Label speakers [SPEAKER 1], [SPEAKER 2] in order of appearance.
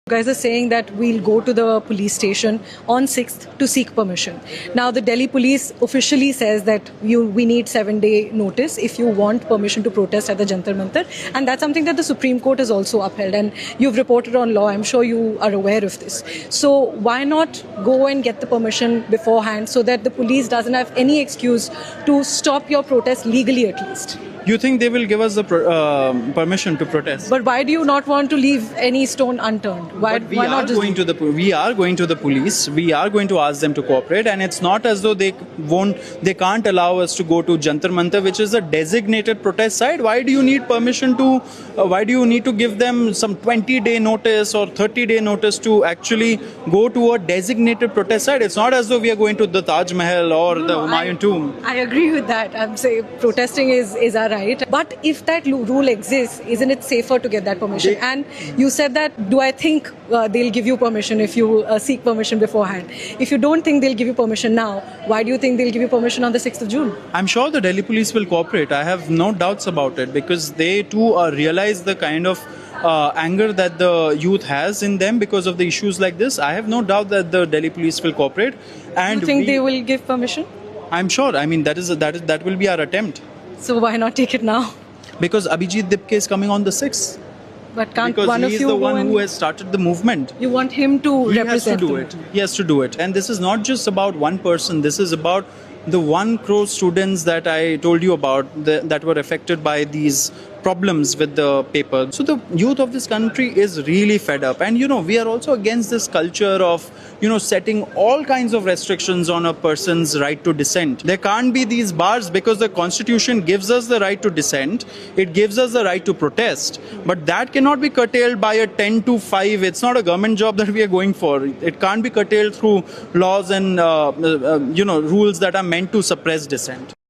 [SPEAKER 1] You guys are saying that we'll go to the police station on 6th to seek permission. Now, the Delhi police officially says that we need 7-day notice if you want permission to protest at the Jantar Mantar, and that's something that the Supreme Court has also upheld. And you've reported on law. I'm sure you are aware of this. So why not go and get the permission beforehand so that the police doesn't have any excuse to stop your protest legally at least?
[SPEAKER 2] You think they will give us the permission to protest?
[SPEAKER 1] But why do you not want to leave any stone unturned? Why not just
[SPEAKER 2] We are going to the police. We are going to ask them to cooperate, and it's not as though they can't allow us to go to Jantar Mantar, which is a designated protest site. Why do you need permission to? Why do you need to give them some 20-day notice or 30-day notice to actually go to a designated protest site? It's not as though we are going to the Taj Mahal or the Humayun tomb.
[SPEAKER 1] I agree with that. I'm saying protesting is our right. But if that rule exists, isn't it safer to get that permission? And you said that, do I think they'll give you permission if you seek permission beforehand? If you don't think they'll give you permission now, why do you think they'll give you permission on the 6th of June?
[SPEAKER 2] I'm sure the Delhi police will cooperate. I have no doubts about it, because they too realize the kind of anger that the youth has in them because of the issues like this. I have no doubt that the Delhi police will cooperate. And
[SPEAKER 1] you think they will give permission?
[SPEAKER 2] I'm sure. I mean, that will be our attempt.
[SPEAKER 1] So why not take it now?
[SPEAKER 2] Because Abhijit Dipke is coming on the 6th.
[SPEAKER 1] But can't
[SPEAKER 2] because
[SPEAKER 1] one of
[SPEAKER 2] he's
[SPEAKER 1] you
[SPEAKER 2] the one
[SPEAKER 1] go
[SPEAKER 2] who has started the movement.
[SPEAKER 1] You want him to
[SPEAKER 2] He
[SPEAKER 1] represent
[SPEAKER 2] has to do it. He has to do it. And this is not just about one person. This is about the 1 crore students that I told you about that were affected by these problems with the paper. So the youth of this country is really fed up. And, we are also against this culture of, setting all kinds of restrictions on a person's right to dissent. There can't be these bars because the Constitution gives us the right to dissent. It gives us the right to protest. But that cannot be curtailed by a 10 to 5. It's not a government job that we are going for. It can't be curtailed through laws and, rules that are meant to suppress dissent.